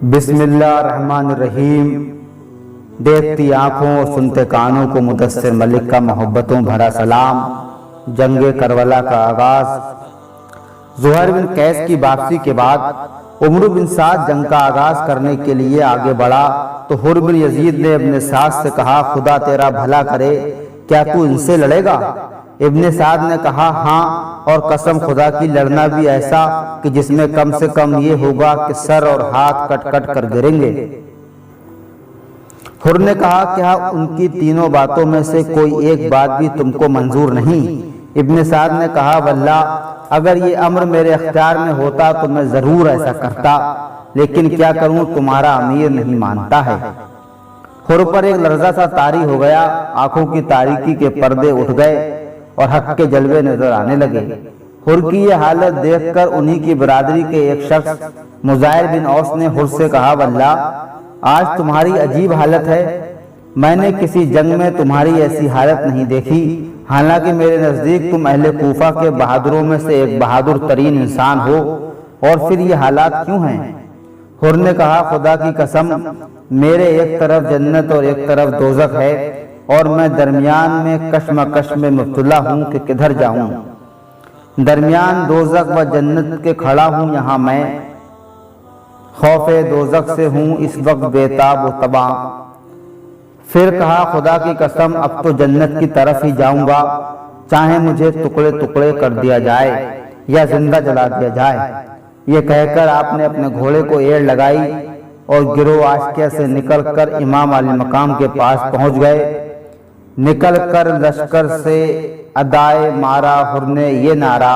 بسم اللہ الرحمن الرحیم۔ دیکھتی آنکھوں اور سنتے کانوں کو مدثر ملک کا محبتوں بھرا سلام۔ جنگ کربلا کا آغاز۔ زہیر بن قیس کی واپسی کے بعد عمرو بن سعد جنگ کا آغاز کرنے کے لیے آگے بڑھا تو حر بن یزید نے ابن سعد سے کہا، خدا تیرا بھلا کرے، کیا تو ان سے لڑے گا؟ ابن سعد نے کہا، ہاں، اور قسم خدا کی لڑنا بھی ایسا کہ جس میں کم سے کم یہ ہوگا کہ سر اور ہاتھ کٹ کٹ کر گریں گے۔ حر نے کہا، کیا ان کی تینوں باتوں میں سے کوئی ایک بات بھی تم کو منظور نہیں؟ ابن سعد نے کہا، واللہ اگر یہ امر میرے اختیار میں ہوتا تو میں ضرور ایسا کرتا، لیکن کیا کروں، تمہارا امیر نہیں مانتا ہے۔ حر پر ایک لرزہ سا طاری ہو گیا، آنکھوں کی تاریکی کے پردے اٹھ گئے اور حق کے جلوے نظر آنے لگے۔ حر کی یہ حالت دیکھ کر انہی کی برادری کے ایک شخص مزاحر بن اوس نے حر سے کہا، واللہ آج تمہاری عجیب حالت ہے، میں نے کسی جنگ میں تمہاری ایسی حالت نہیں دیکھی، حالانکہ میرے نزدیک تم اہل کوفہ کے بہادروں میں سے ایک بہادر ترین انسان ہو، اور پھر یہ حالات کیوں ہیں؟ حر نے کہا، خدا کی قسم، میرے ایک طرف جنت اور ایک طرف دوزخ ہے، اور میں درمیان میں کشمکش میں مبتلا ہوں کہ کدھر جاؤں۔ درمیان دوزخ و جنت کے کھڑا ہوں یہاں میں، خوف دوزخ سے ہوں اس وقت بے تاب و تباہ۔ پھر کہا، خدا کی قسم، اب تو جنت کی طرف ہی جاؤں گا، چاہے مجھے ٹکڑے ٹکڑے کر دیا جائے یا زندہ جلا دیا جائے۔ یہ کہہ کر آپ نے اپنے گھوڑے کو ایڑ لگائی اور گروہ آشکیہ سے نکل کر امام علی مقام کے پاس پہنچ گئے۔ نکل کر لشکر سے ادائے مارا حر نے یہ نعرہ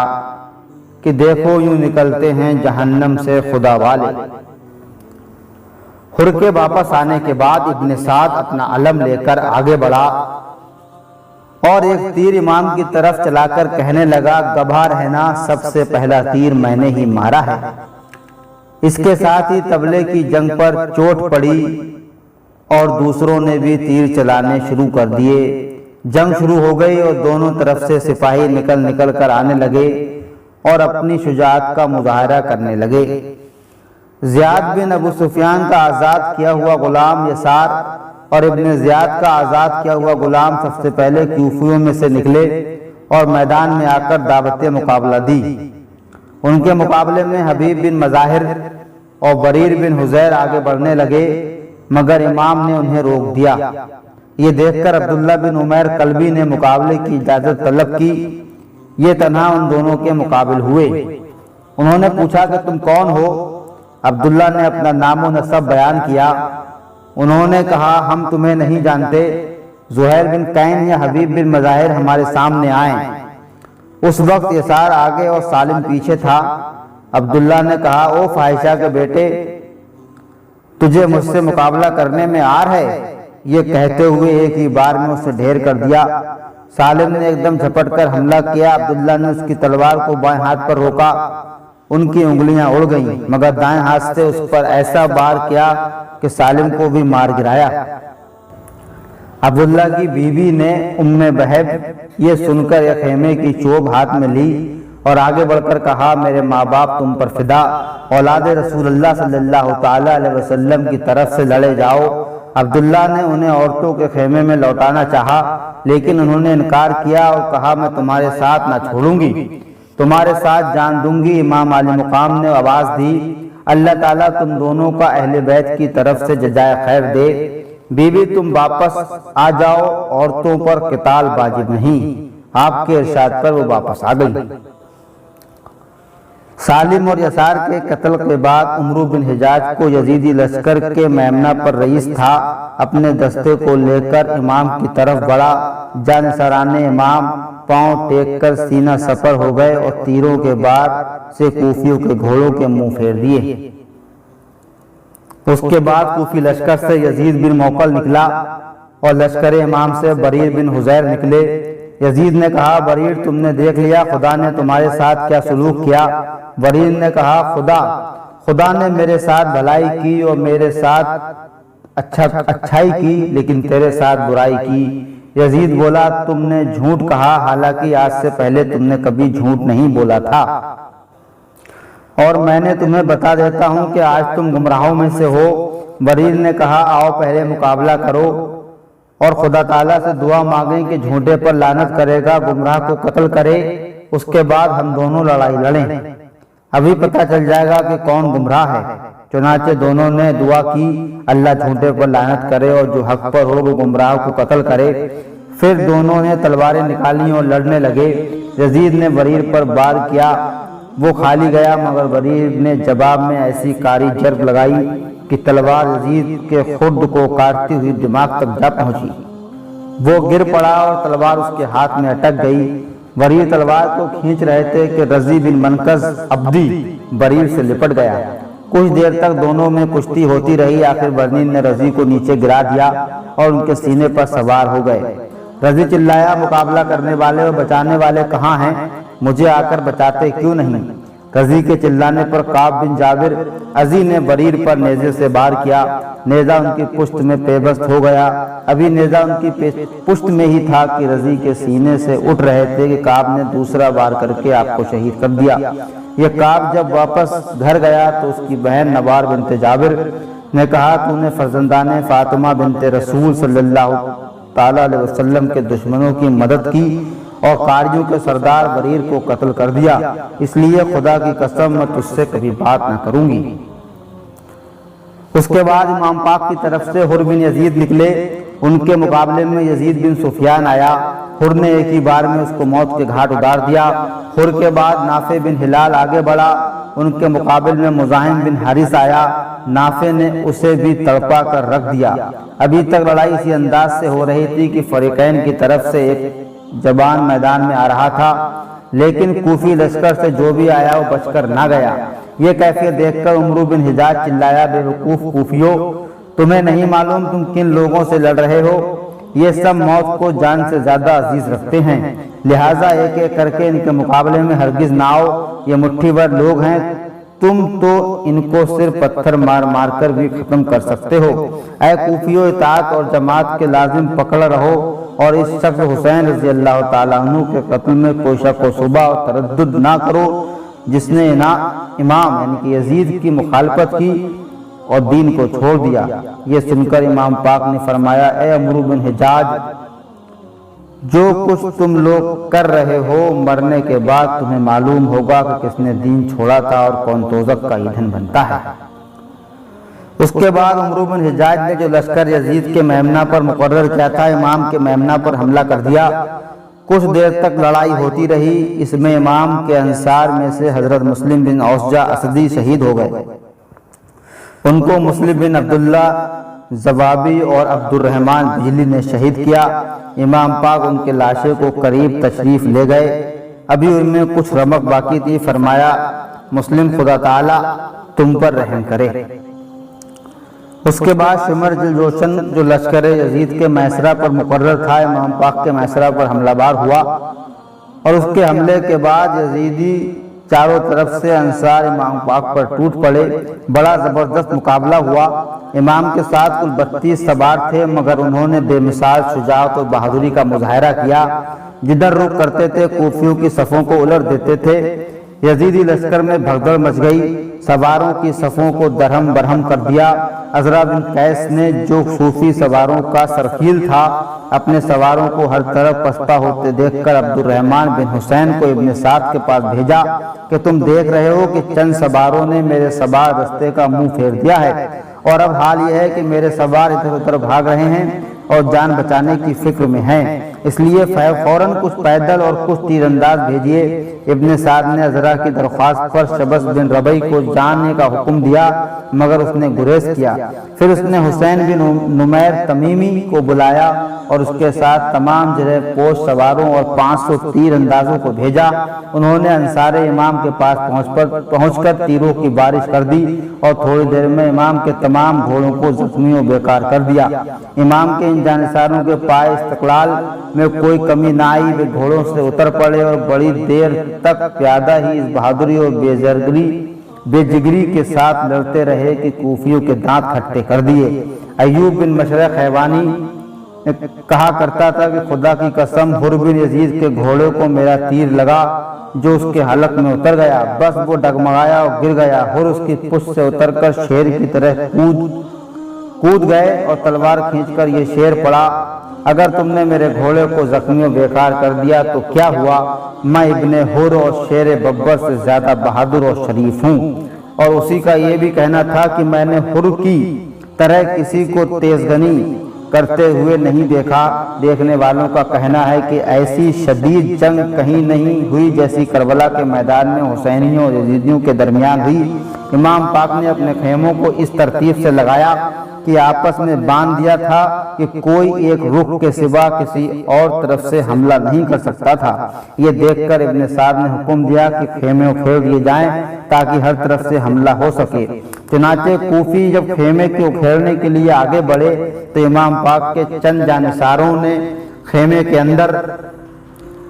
کہ دیکھو یوں نکلتے ہیں جہنم سے خدا والے۔ حر کے واپس آنے کے بعد ابن سعد اپنا علم لے کر آگے بڑھا اور ایک تیر امام کی طرف چلا کر کہنے لگا، گواہ رہنا، سب سے پہلا تیر میں نے ہی مارا ہے۔ اس کے ساتھ ہی طبلے کی جنگ پر چوٹ پڑی اور دوسروں نے بھی تیر چلانے شروع کر دیے۔ جنگ شروع ہو گئی اور دونوں طرف سے سپاہی نکل نکل کر آنے لگے اور اپنی شجاعت کا مظاہرہ کرنے لگے۔ زیاد بن ابو سفیان کا آزاد کیا ہوا غلام یسار اور ابن زیاد کا آزاد کیا ہوا غلام سب سے پہلے کوفیوں میں سے نکلے اور میدان میں آ کر دعوت مقابلہ دی۔ ان کے مقابلے میں حبیب بن مظاہر اور بریر بن حزیر آگے بڑھنے لگے، مگر امام نے انہیں روک دیا۔ یہ دیکھ کر عبداللہ بن عمیر قلبی نے مقابلے کی اجازت طلب کی۔ یہ تنہا ان دونوں کے مقابل ہوئے۔ انہوں نے پوچھا کہ تم کون ہو؟ عبداللہ نے اپنا نام و نسب بیان کیا۔ انہوں نے کہا، ہم تمہیں نہیں جانتے، زہیر بن قین یا حبیب بن مظاہر ہمارے سامنے آئیں۔ اس وقت یسار آگے اور سالم پیچھے تھا۔ عبداللہ نے کہا، او فاحشہ کے بیٹے، تجھے مجھ سے مقابلہ کرنے میں عار ہے؟ یہ کہتے ہوئے ایک ہی بار میں اسے ڈھیر کر دیا۔ سالم نے ایک دم جھپٹ کر حملہ کیا۔ عبداللہ نے اس کی تلوار کو بائیں ہاتھ پر روکا، ان کی انگلیاں اڑ گئیں، مگر دائیں ہاتھ سے اس پر ایسا بار کیا کہ سالم کو بھی مار گرایا۔ عبداللہ کی بیوی نے ام بہب یہ سن کر ایک خیمے کی چوب ہاتھ میں لی اور آگے بڑھ کر کہا، میرے ماں باپ تم پر فدا، اولاد رسول اللہ صلی اللہ تعالی علیہ وسلم کی طرف سے لڑے جاؤ۔ عبداللہ نے انہیں عورتوں کے خیمے میں لوٹانا چاہا، لیکن انہوں نے انکار کیا اور کہا، میں تمہارے ساتھ نہ چھوڑوں گی، تمہارے ساتھ جان دوں گی۔ امام علی مقام نے آواز دی، اللہ تعالیٰ تم دونوں کا اہل بیت کی طرف سے جزائے خیر دے۔ بی بی تم واپس آ جاؤ، عورتوں پر قتال واجب نہیں۔ آپ کے ارشاد پر وہ واپس آ گئی۔ سالم اور یسار کے قتل کے بعد عمرو بن حجاج کو یزیدی لشکر کے میمنہ پر رئیس تھا، اپنے دستے کو لے کر امام کی طرف بڑھا۔ جانصاران امام پاؤں ٹیک کر سینہ سپر ہو گئے اور تیروں کے بار سے کوفیوں کے گھوڑوں کے منہ پھیر دیے۔ اس کے بعد کوفی لشکر سے یزید بن موقل نکلا اور لشکر امام سے بریر بن حزیر نکلے۔ یزید نے کہا، بریر تم نے دیکھ لیا خدا نے تمہارے ساتھ کیا سلوک کیا؟ بریر نے کہا، خدا نے میرے ساتھ بھلائی کی اور میرے ساتھ اچھائی کی، لیکن تیرے ساتھ برائی کی۔ یزید بولا، تم نے جھوٹ کہا، حالانکہ آج سے پہلے تم نے کبھی جھوٹ نہیں بولا تھا، اور میں نے تمہیں بتا دیتا ہوں کہ آج تم گمراہوں میں سے ہو۔ بریر نے کہا آؤ پہلے مقابلہ کرو اور خدا تعالیٰ سے دعا مانگیں کہ جھوٹے پر لعنت کرے گا گمراہ کو قتل کرے، اس کے بعد ہم دونوں لڑائی لڑیں، ابھی پتہ چل جائے گا کہ کون گمراہ ہے۔ چنانچہ دونوں نے دعا کی اللہ جھوٹے پر لعنت کرے اور جو حق پر ہو وہ گمراہ کو قتل کرے۔ پھر دونوں نے تلواریں نکالی اور لڑنے لگے۔ یزید نے بریر پر وار کیا، وہ کھالی گیا، مگر بریر نے جواب میں ایسی کاری ضرب لگائی کہ تلوار یزید کے خرد کو کاٹتی ہوئی دماغ تک جا پہنچی۔ وہ گر پڑا اور تلوار اس کے ہاتھ میں اٹک گئی۔ بریر تلوار کو کھینچ رہے تھے کہ رضی بن منقذ عبدی بریر سے لپٹ گیا۔ کچھ دیر تک دونوں میں کشتی ہوتی رہی، آخر بریر نے رضی کو نیچے گرا دیا اور ان کے سینے پر سوار ہو گئے۔ رضی چلایا مقابلہ کرنے والے اور بچانے والے کہاں ہیں؟ مجھے آ کر بچاتے کیوں نہیں؟ رضی کے چلانے پر کعب بن جابر عزی نے بریر پر نیزے سے وار کیا، نیزہ ان کی پشت میں پیوست ہو گیا۔ ابھی نیزہ ان کی پشت میں ہی تھا کہ رضی کے سینے سے اٹھ رہے تھے کہ کعب نے دوسرا وار کر کے آپ کو شہید کر دیا۔ یہ کعب جب واپس گھر گیا تو اس کی بہن نوار بنت جابر نے کہا تو نے فرزندان فاطمہ بنت رسول صلی اللہ تعالیٰ علیہ وسلم کے دشمنوں کی مدد کی اور قاریوں کے سردار بریر کو قتل کر دیا، اس لیے خدا کی قسم میں تجھ سے کبھی بات نہ کروں گی۔ اس کے بعد امام پاک کی طرف سے حر بن یزید نکلے، ان کے مقابلے میں یزید بن سفیان آیا۔ حر نے ایک ہی بار میں اس کو موت کے گھاٹ اتار دیا۔ حر کے بعد نافع بن ہلال آگے بڑھا، ان کے مقابل میں مزاحم بن حارث آیا، نافع نے اسے بھی تڑپا کر رکھ دیا۔ ابھی تک لڑائی اسی انداز سے ہو رہی تھی کہ فریقین کی طرف سے ایک جبان میدان میں آ رہا تھا، لیکن کوفی لشکر سے جو بھی آیا وہ بچ کر نہ گیا۔ یہ کیفیت دیکھ کر عمرو بن حجاج چلایا بے وقوف کوفیو، تمہیں نہیں معلوم تم کن لوگوں سے لڑ رہے ہو؟ یہ سب موت کو جان سے زیادہ عزیز رکھتے ہیں، لہٰذا ایک ایک کر کے ان کے مقابلے میں ہرگز نہ آؤ، یہ مٹھی بھر لوگ ہیں، تم تو ان کو صرف پتھر مار مار کر بھی ختم کر سکتے ہو۔ اے کوفیو، اطاعت اور جماعت کے لازم پکڑ رہو اور اس شخص حسین رضی اللہ تعالیٰ عنہ کے قتل میں کوئی شک و شبہ اور تردد نہ کرو جس نے امام یعنی کہ یزید کی مخالفت کی اور دین کو چھوڑ دیا۔ یہ سن کر امام پاک نے فرمایا اے عمرو بن حجاج، جو کچھ تم لوگ کر رہے ہو مرنے کے بعد تمہیں معلوم ہوگا کہ کس نے دین چھوڑا تھا اور کون دوزخ کا ایندھن بنتا ہے۔ اس کے بعد عمرو بن حجاج نے جو لشکر یزید کے میمنہ پر مقرر کیا تھا امام کے میمنہ پر حملہ کر دیا۔ کچھ دیر تک لڑائی ہوتی رہی، اس میں امام کے انصار میں سے حضرت مسلم بن اوسجہ اسدی شہید ہو گئے، ان کو مسلم بن عبداللہ زوابی اور عبد الرحمن بجلی نے شہید کیا۔ امام پاک ان کے لاشیں کو قریب تشریف لے گئے، ابھی ان میں کچھ رمق باقی تھی، فرمایا مسلم خدا تعالیٰ تم پر رحم کرے۔ اس کے بعد شمر جلجوشن جو لشکر یزید کے میسرہ پر مقرر تھا امام پاک کے میسرہ پر حملہ بار ہوا، اور اس کے حملے کے بعد یزیدی چاروں طرف سے انصار امام پاک پر ٹوٹ پڑے۔ بڑا زبردست مقابلہ ہوا، امام کے ساتھ کل 32 سوار تھے، مگر انہوں نے بے مثال شجاعت اور بہادری کا مظاہرہ کیا، جدھر رخ کرتے تھے کوفیوں کی صفوں کو الٹ دیتے تھے۔ یزیدی لشکر میں بھگدڑ مچ گئی، سواروں کی صفوں کو درہم برہم کر دیا۔ عزرا بن قیس نے جو صوفی سواروں کا سرخیل تھا اپنے سواروں کو ہر طرف پسپا ہوتے دیکھ کر عبد الرحمن بن حسین کو ابن سعد کے پاس بھیجا کہ تم دیکھ رہے ہو کہ چند سواروں نے میرے سوار رستے کا منہ پھیر دیا ہے، اور اب حال یہ ہے کہ میرے سوار ادھر ادھر بھاگ رہے ہیں اور جان بچانے کی فکر میں ہیں، اس لیے فوراً کچھ پیدل اور کچھ تیر انداز بھیجیے۔ ابن سعد نے عزرا کی درخواست پر شبس بن ربیع کو جاننے کا حکم دیا، مگر اس نے گریز کیا۔ پھر اس نے حسین بن نمیر تمیمی کو بلایا اور اس کے ساتھ تمام جرح پوش سواروں اور 500 تیر اندازوں کو بھیجا۔ انہوں نے انصار امام کے پاس پہنچ کر تیروں کی بارش کر دی اور تھوڑی دیر میں امام کے تمام گھوڑوں کو زخمی و بیکار کر دیا۔ امام کے ان جانصاروں کے پائے استقلال میں کوئی کمی نہ آئی، وہ گھوڑوں سے اتر پڑے اور بڑی دیر تک پیادہ ہی اس بہادری اور بے جگری کے ساتھ لڑتے رہے کہ کوفیوں کے دانت کھٹے کر دیے۔ ایوب بن مشرق حیوانی کہا کرتا تھا کہ خدا کی قسم حر بن یزید کے گھوڑے کو میرا تیر لگا جو اس کے حلق میں اتر گیا، بس وہ ڈگمگایا اور گر گیا۔ حر اس کی پشت سے اتر کر شیر کی طرح کود گئے اور تلوار کھینچ کر یہ شعر پڑا: اگر تم نے میرے گھوڑے کو زخمی و بیکار کر دیا تو کیا ہوا، میں ابن حر اور شیر ببر سے زیادہ بہادر اور شریف ہوں۔ اور اسی کا یہ بھی کہنا تھا کہ میں نے حر کی طرح کسی کو تیزگنی کرتے ہوئے نہیں دیکھا۔ دیکھنے والوں کا کہنا ہے کہ ایسی شدید جنگ کہیں نہیں ہوئی جیسی کربلا کے میدان میں حسینیوں اور یزیدیوں کے درمیان ہوئی۔ امام پاک نے اپنے خیموں کو اس ترتیب سے لگایا کہ آپس میں باندھ دیا تھا کہ کوئی ایک رخ کے سوا کسی اور طرف سے حملہ نہیں کر سکتا تھا۔ یہ دیکھ کر ابن سعد نے حکم دیا کہ خیمے اکھیڑ دیے جائیں تاکہ ہر طرف سے حملہ ہو سکے۔ چنانچہ کوفی جب خیمے کے اکھیڑنے کے لیے آگے بڑھے تو امام پاک کے چند جانثاروں نے خیمے کے اندر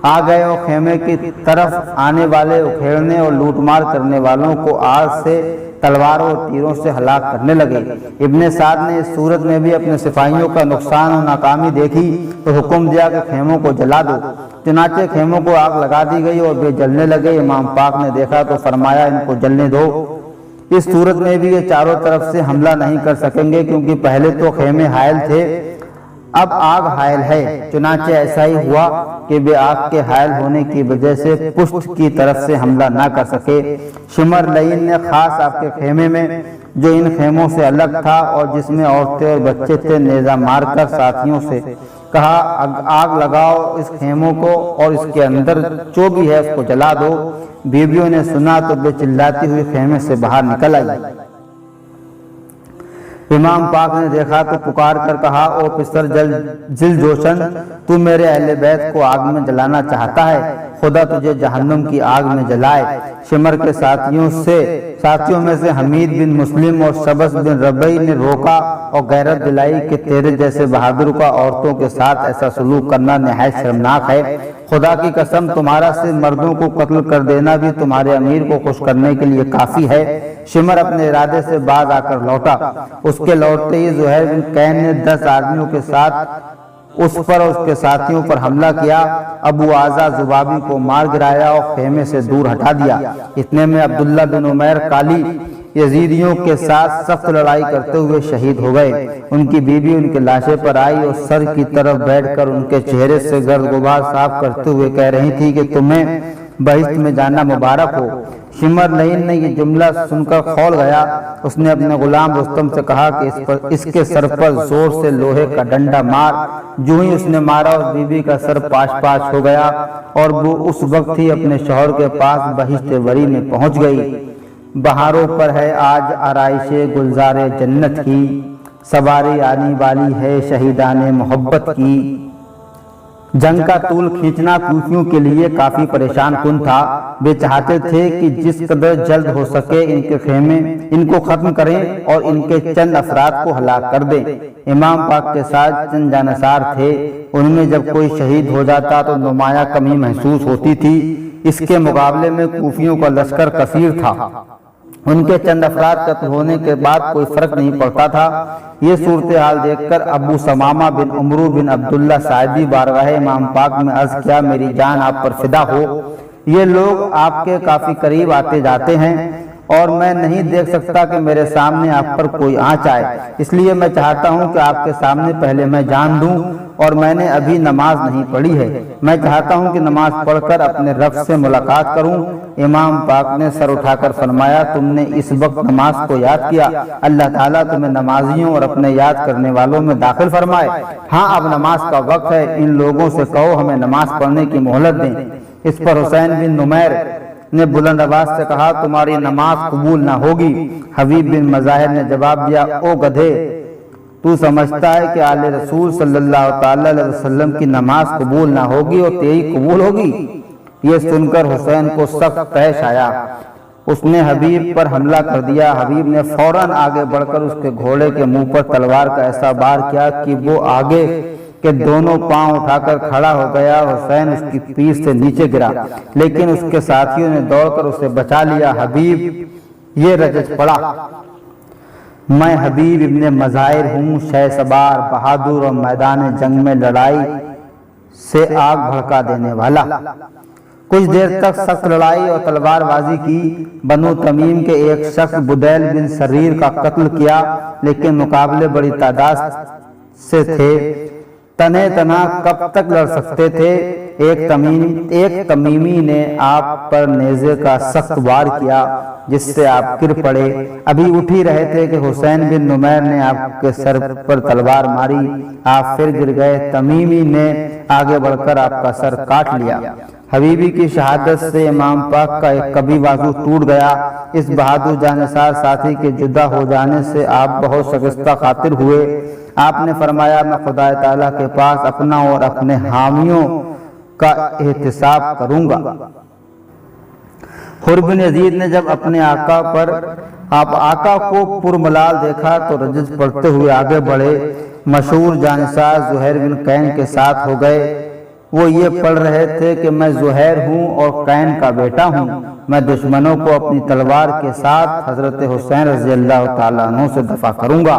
آ گئے اور خیمے کی طرف آنے والے اکھیڑنے اور لوٹ مار کرنے والوں کو آگ سے، تلواروں اور تیروں سے ہلاک کرنے لگے۔ ابن سعد نے اس صورت میں بھی اپنے سپاہیوں کا نقصان اور ناکامی دیکھی تو حکم دیا کہ خیموں کو جلا دو۔ چنانچہ خیموں کو آگ لگا دی گئی اور وہ جلنے لگے۔ امام پاک نے دیکھا تو فرمایا ان کو جلنے دو، اس صورت میں بھی یہ چاروں طرف سے حملہ نہیں کر سکیں گے کیونکہ پہلے تو خیمے حائل تھے، اب آگ حائل ہے۔ چنانچہ ایسا ہی ہوا کہ بے آگ کے حائل ہونے کی وجہ سے پشت کی طرف سے حملہ نہ کر سکے۔ شمر لعین نے خاص آپ کے خیمے میں جو ان خیموں سے الگ تھا اور جس میں عورتیں اور بچے تھے، نیزہ مار کر ساتھیوں سے کہا آگ لگاؤ اس خیموں کو اور اس کے اندر جو بھی ہے اس کو جلا دو۔ بیویوں نے سنا تو بے چلاتی ہوئی خیمے سے باہر نکل آئی۔ امام پاک نے دیکھا تو پکار کر کہا او پسر ذل جوشن، تو میرے اہل بیت کو آگ میں جلانا چاہتا ہے، خدا تجھے جہنم کی آگ میں جلائے۔ شمر کے ساتھیوں میں سے حمید بن مسلم اور شبس بن ربیع نے روکا اور غیرت دلائی کہ تیرے جیسے بہادر کا عورتوں کے ساتھ ایسا سلوک کرنا نہایت شرمناک ہے۔ خدا کی قسم تمہارا سے مردوں کو قتل کر دینا بھی تمہارے امیر کو خوش کرنے کے لیے کافی ہے۔ شمر اپنے ارادے سے باز آ کر لوٹا۔ اس کے لوٹتے ہی زہیر بن قین نے 10 آدمیوں کے ساتھ اس پر اور اس کے ساتھیوں پر حملہ کیا۔ ابو اعزا زبابی کو مار گرایا اور خیمے سے دور ہٹا دیا۔ اتنے میں عبداللہ بن عمیر قالی یزیدیوں کے ساتھ سخت لڑائی کرتے ہوئے شہید ہو گئے۔ ان کی بیوی ان کے لاشے پر آئی اور سر کی طرف بیٹھ کر ان کے چہرے سے گرد غبار صاف کرتے ہوئے کہہ رہی تھی کہ تمہیں بہشت میں جانا مبارک ہو۔ شمر لعین نے یہ جملہ سن کر کھول گیا۔ اس نے اپنے غلام رستم سے کہا کہ اس کے سر پر زور سے لوہے کا ڈنڈا مار۔ جو ہی اس نے مارا اس بیوی کا سر پاش پاش ہو گیا اور وہ اس وقت ہی اپنے شوہر کے پاس بہشت وری میں پہنچ گئی۔ بہاروں پر ہے آج آرائش گلزار جنت کی، سواری آنے والی ہے شہیدان محبت کی۔ جنگ کا طول کھینچنا کوفیوں کے لیے کافی پریشان کن تھا۔ وہ چاہتے تھے کہ جس قدر جلد ہو سکے ان کے خیمے ان کو ختم کریں اور ان کے چند افراد کو ہلاک کر دیں۔ امام پاک کے ساتھ چند جانثار تھے، ان میں جب کوئی شہید ہو جاتا تو نمایاں کمی محسوس ہوتی تھی۔ اس کے مقابلے میں کوفیوں کا لشکر کثیر تھا، ان کے چند افراد قتل ہونے کے بعد کوئی فرق نہیں پڑتا تھا۔ یہ صورتحال دیکھ کر ابو ثمامہ بن عمرو بن عبداللہ ساعدی بارگاہ امام پاک میں عرض کیا میری جان آپ پر فدا ہو، یہ لوگ آپ کے کافی قریب آتے جاتے ہیں اور میں نہیں دیکھ سکتا کہ میرے سامنے آپ پر کوئی آنچ آئے، اس لیے میں چاہتا ہوں کہ آپ کے سامنے پہلے میں جان دوں، اور میں نے ابھی نماز نہیں پڑھی ہے، میں چاہتا ہوں کہ نماز پڑھ کر اپنے رب سے ملاقات کروں۔ امام پاک نے سر اٹھا کر فرمایا تم نے اس وقت نماز کو یاد کیا، اللہ تعالیٰ تمہیں نمازیوں اور اپنے یاد کرنے والوں میں داخل فرمائے۔ ہاں اب نماز کا وقت ہے، ان لوگوں سے کہو ہمیں نماز پڑھنے کی مہلت دیں۔ اس پر حسین بن نمیر نے بلند آواز سے کہا تمہاری نماز قبول نہ ہوگی۔ حبیب بن مظاہر نے جواب دیا او گدھے، تو سمجھتا ہے کہ آل رسول صلی اللہ تعالی علیہ وسلم کی نماز قبول نہ ہوگی اور تیری قبول ہوگی؟ یہ سن کر حسین کو سخت طیش آیا، اس نے حبیب پر حملہ کر دیا۔ حبیب نے فوراً آگے بڑھ کر اس کے گھوڑے کے منہ پر تلوار کا ایسا بار کیا کہ وہ آگے کے دونوں پاؤں اٹھا کر کھڑا ہو گیا۔ حسین اس کی پیٹھ سے نیچے گرا، لیکن اس کے ساتھیوں نے دوڑ کر اسے بچا لیا۔ حبیب یہ رجز پڑا، میں حبیب ابن مظاہر ہوں، شہ سوار بہادر اور میدان جنگ میں لڑائی سے آگ بھڑکا دینے والا۔ کچھ دیر تک سخت لڑائی اور تلوار بازی کی۔ بنو تمیم کے ایک شخص بدیل بن سریر کا قتل کیا، لیکن مقابلے بڑی تعداد سے تھے، تنے تنا کب تک لڑ سکتے تھے۔ ایک تمیمی نے آپ پر نیزے کا سخت وار کیا، جس سے آپ گر پڑے۔ ابھی اٹھ ہی رہے تھے کہ حسین بن نمیر نے آپ کے سر پر تلوار ماری، آپ پھر گر گئے۔ تمیمی نے آگے بڑھ کر آپ کا سر کاٹ لیا۔ حبیبی کی شہادت سے امام پاک کا ایک کبھی بازو ٹوٹ گیا۔ اس بہادر جانثار ساتھی کے جدا ہو جانے سے آپ بہت شگفتہ خاطر ہوئے۔ آپ نے فرمایا، میں خدا تعالیٰ کے پاس اپنا اور اپنے حامیوں کا احتساب کروں گا۔ حر بن یزید نے جب اپنے آقا کو پرملال دیکھا تو رجز پڑھتے ہوئے آگے بڑھے۔ مشہور جانثار زہیر بن قین کے ساتھ ہو گئے۔ وہ یہ پڑھ رہے تھے کہ میں زہیر ہوں اور قین کا بیٹا ہوں، میں دشمنوں کو اپنی تلوار کے ساتھ حضرت حسین رضی اللہ تعالیٰ عنہ سے دفع کروں گا۔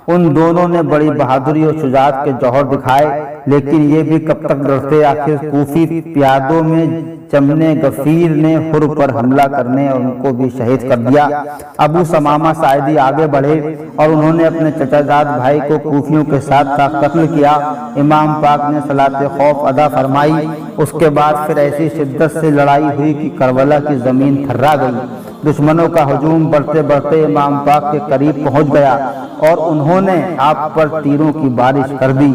ان دونوں نے بڑی بہادری اور شجاعت کے جوہر دکھائے، لیکن یہ بھی کب تک لڑتے۔ آخر کوفی پیادوں میں چمنے غفیر نے حر پر حملہ کرنے اور ان کو بھی شہید کر دیا۔ ابو سمامہ ساعدی آگے بڑھے اور انہوں نے اپنے چچا زاد بھائی کو کوفیوں کے ساتھ قتل کیا۔ امام پاک نے صلاۃ خوف ادا فرمائی۔ اس کے بعد پھر ایسی شدت سے لڑائی ہوئی کہ کربلا کی زمین تھرا گئی۔ دشمنوں کا ہجوم بڑھتے بڑھتے امام پاک کے قریب پہنچ گیا اور انہوں نے آپ پر تیروں کی بارش کر دی۔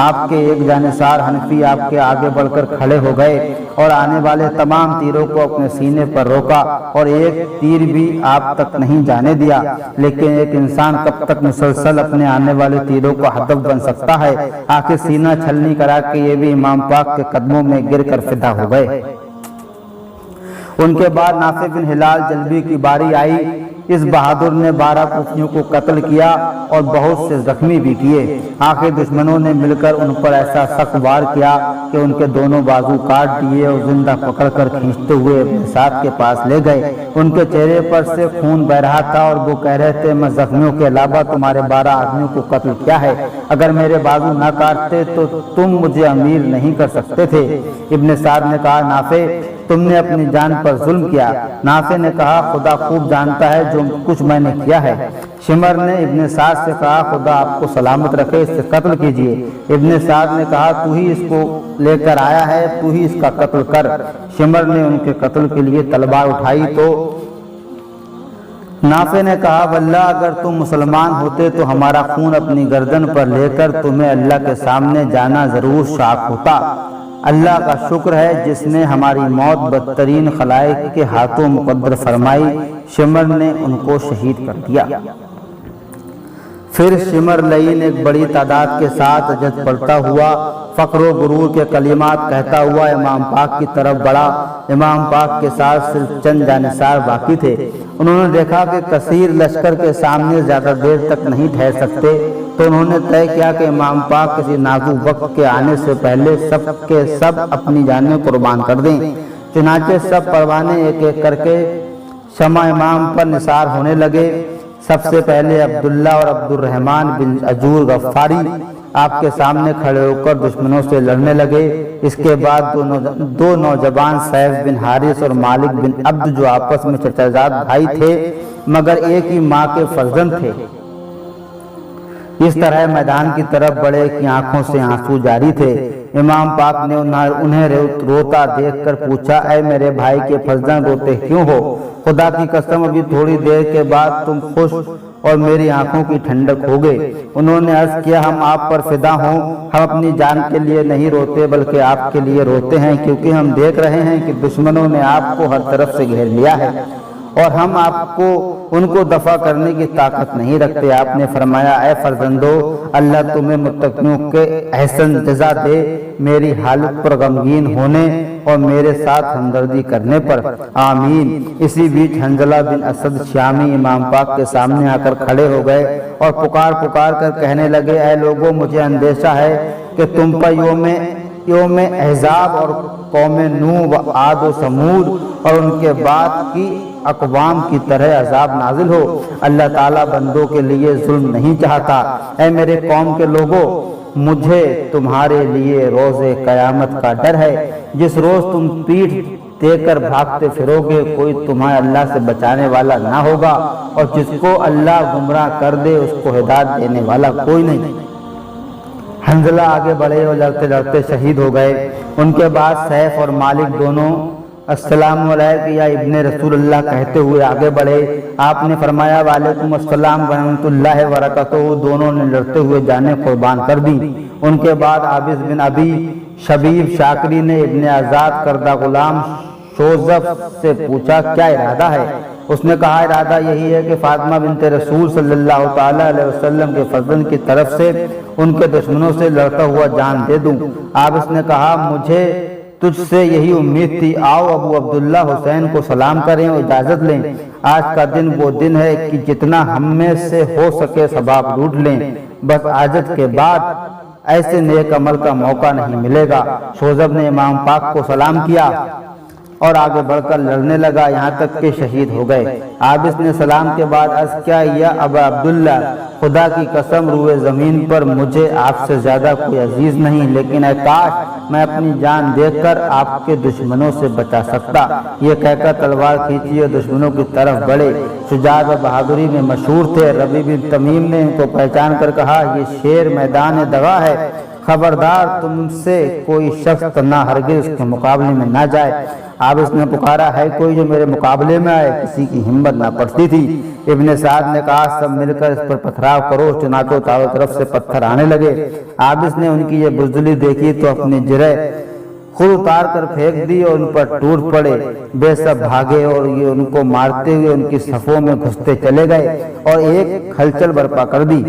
آپ کے ایک جانثار حنفی آپ کے آگے بڑھ کر کھڑے ہو گئے اور آنے والے تمام تیروں کو اپنے سینے پر روکا اور ایک تیر بھی آپ تک نہیں جانے دیا۔ لیکن ایک انسان کب تک مسلسل اپنے آنے والے تیروں کو ہدف بن سکتا ہے؟ آخر سینہ چھلنی کرا کے یہ بھی امام پاک کے قدموں میں گر کر فدا ہو گئے۔ ان کے بعد نافع بن ہلال جلبی کی باری آئی۔ اس بہادر نے 12 کوفیوں کو قتل کیا اور بہت سے زخمی بھی کیے۔ آخر دشمنوں نے مل کر ان پر ایسا سخت وار کیا کہ ان کے دونوں بازو کاٹ دیے اور زندہ پکڑ کر کھینچتے ہوئے اپنے ساتھ کے پاس لے گئے۔ ان کے چہرے پر سے خون بہ رہا تھا اور وہ کہہ رہے تھے، میں زخمیوں کے علاوہ تمہارے 12 آدمیوں کو قتل کیا ہے۔ اگر میرے بازو نہ کاٹتے تو تم مجھے امیر نہیں کر سکتے تھے۔ ابن سعد نے کہا، نافع تم نے اپنی جان پر ظلم کیا۔ نافع نے کہا، خدا خوب جانتا ہے جو کچھ میں نے کیا ہے۔ شمر نے ابن سعد سے کہا، خدا آپ کو سلامت رکھے، اس سے قتل کیجئے۔ ابن سعد نے کہا، تو ہی اس کو لے کر آیا ہے، تو ہی اس کا قتل کر۔ شمر نے ان کے قتل کے لیے تلوار اٹھائی تو نافع نے کہا، واللہ اگر تم مسلمان ہوتے تو ہمارا خون اپنی گردن پر لے کر تمہیں اللہ کے سامنے جانا ضرور شاق ہوتا۔ اللہ کا شکر ہے جس نے ہماری موت بدترین خلائق کے ہاتھوں مقدر فرمائی۔ شمر نے ان کو شہید کر دیا۔ پھر شمر لعین ایک بڑی تعداد کے ساتھ اجت پڑتا ہوا، فخر و غرور کے کلمات کہتا ہوا امام پاک کی طرف بڑھا۔ امام پاک کے ساتھ صرف چند جانثار باقی تھے۔ انہوں نے دیکھا کہ کثیر لشکر کے سامنے زیادہ دیر تک نہیں ٹھہر سکتے، تو انہوں نے طے کیا کہ امام پاک کسی نازک وقت کے آنے سے پہلے سب کے سب اپنی جانیں قربان کر دیں۔ چنانچہ سب پروانے ایک ایک کر کے شمع امام پر نثار ہونے لگے۔ سب سے پہلے عبداللہ اور عبد الرحمن بن عجور غفاری آپ کے سامنے کھڑے ہو کر دشمنوں سے لڑنے لگے۔ اس کے بعد دو نوجوان سیف بن حارث اور مالک بن عبد جو آپس میں چچا زاد بھائی تھے مگر ایک ہی ماں کے فرزند تھے، اس طرح میدان کی طرف بڑھے کہ آنکھوں سے آنسو جاری تھے۔ امام پاک نے انہیں روتا دیکھ کر پوچھا، اے میرے بھائی کے فرزند روتے کیوں ہو؟ خدا کی قسم ابھی تھوڑی دیر کے بعد تم خوش اور میری آنکھوں کی ٹھنڈک ہو گئے۔ انہوں نے عرض کیا، ہم آپ پر فدا ہوں، ہم اپنی جان کے لیے نہیں روتے بلکہ آپ کے لیے روتے ہیں، کیونکہ ہم دیکھ رہے ہیں کہ دشمنوں نے آپ کو ہر طرف سے گھیر لیا ہے اور ہم ان کو دفع کرنے کی طاقت نہیں رکھتے۔ آپ نے فرمایا، اے فرزندو، اللہ تمہیں متقیوں کے احسن جزا دے، میری حالت پر غمگین ہونے اور میرے ساتھ ہمدردی کرنے پر، آمین۔ اسی بیچ حنظلہ بن اسد شامی امام پاک کے سامنے آ کر کھڑے ہو گئے اور پکار کر کہنے لگے، اے لوگوں، مجھے اندیشہ ہے کہ تم پر یوم احزاب اور قوم نوح و عاد و سمود اور ان کے بعد کی اقوام کی طرح عذاب نازل ہو۔ اللہ تعالیٰ بندوں کے لیے ظلم نہیں چاہتا۔ اے میرے قوم کے لوگوں، مجھے تمہارے لیے روز قیامت کا ڈر ہے، جس روز تم پیٹھ دے کر بھاگتے پھرو گے، کوئی تمہیں اللہ سے بچانے والا نہ ہوگا، اور جس کو اللہ گمراہ کر دے اس کو ہدایت دینے والا کوئی نہیں۔ حنظلہ آگے بڑھے اور لڑتے لڑتے شہید ہو گئے۔ ان کے بعد سیف اور مالک دونوں السلام علیکم یا ابن رسول اللہ کہتے ہوئے آگے بڑھے۔ آپ نے فرمایا وعلیکم السلام ورحمۃ اللہ وبرکاتہ۔ دونوں نے لڑتے ہوئے جانیں قربان کر دی۔ ان کے بعد عابس بن ابی شبیب شاکری نے ابن آزاد کردہ غلام شوذف سے پوچھا کیا ارادہ ہے؟ اس نے کہا ارادہ یہی ہے کہ فاطمہ بنت رسول صلی اللہ تعالیٰ علیہ وسلم کے فرزند کی طرف سے ان کے دشمنوں سے لڑتا ہوا جان دے دوں۔ عابس نے کہا مجھے تجھ سے یہی امید تھی، آؤ ابو عبداللہ حسین کو سلام کریں اور اجازت لیں۔ آج کا دن وہ دن ہے کہ جتنا ہم میں سے ہو سکے ثواب لوٹ لیں، بس حاجت کے بعد ایسے نیک عمل کا موقع نہیں ملے گا۔ شوذب نے امام پاک کو سلام کیا اور آگے بڑھ کر لڑنے لگا یہاں تک کہ شہید ہو گئے۔ عابس نے سلام کے بعد عرض کیا یا ابا عبداللہ، خدا کی قسم روئے زمین پر مجھے آپ سے زیادہ کوئی عزیز نہیں، لیکن اے کاش میں اپنی جان دے کر آپ کے دشمنوں سے بچا سکتا۔ یہ کہہ کر تلوار کھینچی اور دشمنوں کی طرف بڑھے۔ شجاعت و بہادری میں مشہور تھے۔ ربیع بن تمیم نے ان کو پہچان کر کہا یہ شیر میدان دغا ہے، خبردار تم سے کوئی شخص نہ ہرگز اس کے مقابلے میں نہ جائے۔ عابس نے پکارا ہے کوئی جو میرے مقابلے میں آئے؟ کسی کی ہمت نہ پڑتی تھی۔ ابن سعد نے کہا سب مل کر اس پر پتھراؤ کرو، چنانچہ چاروں طرف سے پتھر آنے لگے۔ عابس نے ان کی یہ بزدلی دیکھی تو اپنی جرح خود اتار کر پھینک دی اور ان پر ٹوٹ پڑے۔ بے سب بھاگے اور یہ ان کو مارتے ہوئے ان کی صفوں میں گھستے چلے گئے اور ایک ہلچل برپا کر دی۔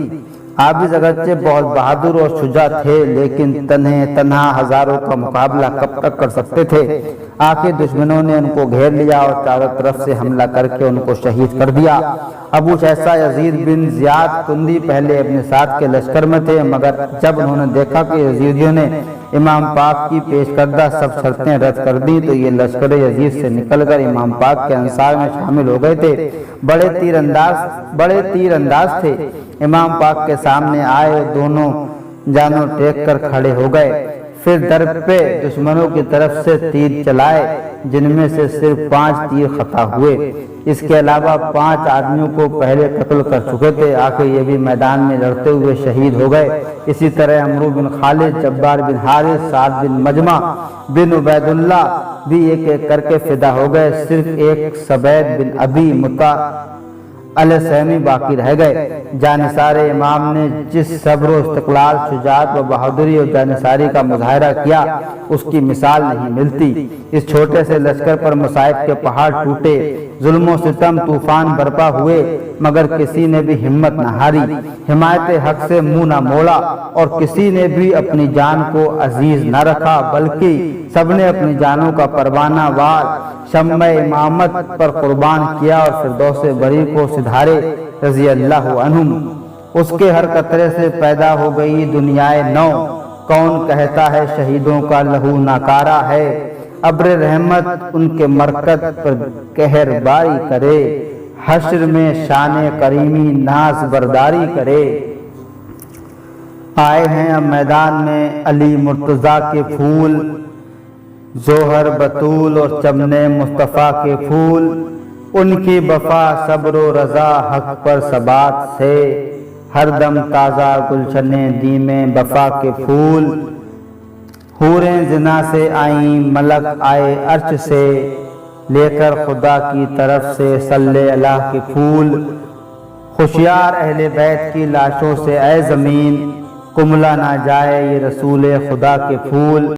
عابس اگرچہ بہت بہادر اور شجاع تھے، لیکن تنہا ہزاروں کا مقابلہ کب تک کر سکتے تھے؟ آخر دشمنوں نے ان کو گھیر لیا اور چاروں طرف سے حملہ کر کے ان کو شہید کر دیا۔ ابو شہسا یزید بن زیاد کندی پہلے ابن سعد کے لشکر میں تھے، مگر جب انہوں نے دیکھا کہ یزیدیوں نے امام پاک کی پیش کردہ سب شرطیں رد کر دی تو یہ لشکر یزید سے نکل کر امام پاک کے انصار میں شامل ہو گئے تھے۔ بڑے تیر انداز تھے۔ امام پاک کے سامنے آئے، دونوں جانوں ٹیک کر کھڑے ہو گئے، پھر در پہ دشمنوں کی طرف سے تیر چلائے، جن میں سے صرف 5 تیر خطا ہوئے۔ اس کے علاوہ 5 آدمیوں کو پہلے قتل کر چکے تھے۔ آخر یہ بھی میدان میں لڑتے ہوئے شہید ہو گئے۔ اسی طرح عمرو بن خالد، جبار بن حارث، سعد بن مجمع بن عبید اللہ بھی ایک ایک کر کے فدا ہو گئے۔ صرف ایک سبید بن ابی السہمی باقی رہ گئے۔ جانثار امام نے جس صبر و استقلال، شجاعت و بہادری اور جانثاری کا مظاہرہ کیا اس کی مثال نہیں ملتی۔ اس چھوٹے سے لشکر پر مصائب کے پہاڑ ٹوٹے، ظلم و ستم طوفان برپا ہوئے، مگر کسی نے بھی ہمت نہ ہاری، حمایت حق سے منہ نہ موڑا، اور کسی نے بھی اپنی جان کو عزیز نہ رکھا، بلکہ سب نے اپنی جانوں کا پروانہ وار شمع امامت پر قربان کیا اور فردوس بری کو سدھارے رضی اللہ عنہم۔ اس کے ہر قطرے سے پیدا ہو گئی دنیائے نو، کون کہتا ہے شہیدوں کا لہو ناکارہ ہے، ابر رحمت ان کے مرکز پر قہر باری کرے، حشر میں شان کریمی ناز برداری کرے۔ آئے ہیں اب میدان میں علی مرتضیٰ کے پھول، زوہر بطول اور چمنے مصطفیٰ کے پھول، ان کی وفا صبر و رضا حق پر ثبات سے، ہر دم تازہ گلشن دیم وفا کے پھول، حوریں زنا سے آئیں ملک آئے عرش سے، لے کر خدا کی طرف سے صلی اللہ کے پھول، ہوشیار اہل بیت کی لاشوں سے اے زمین، کملا نہ جائے یہ رسول خدا کے پھول،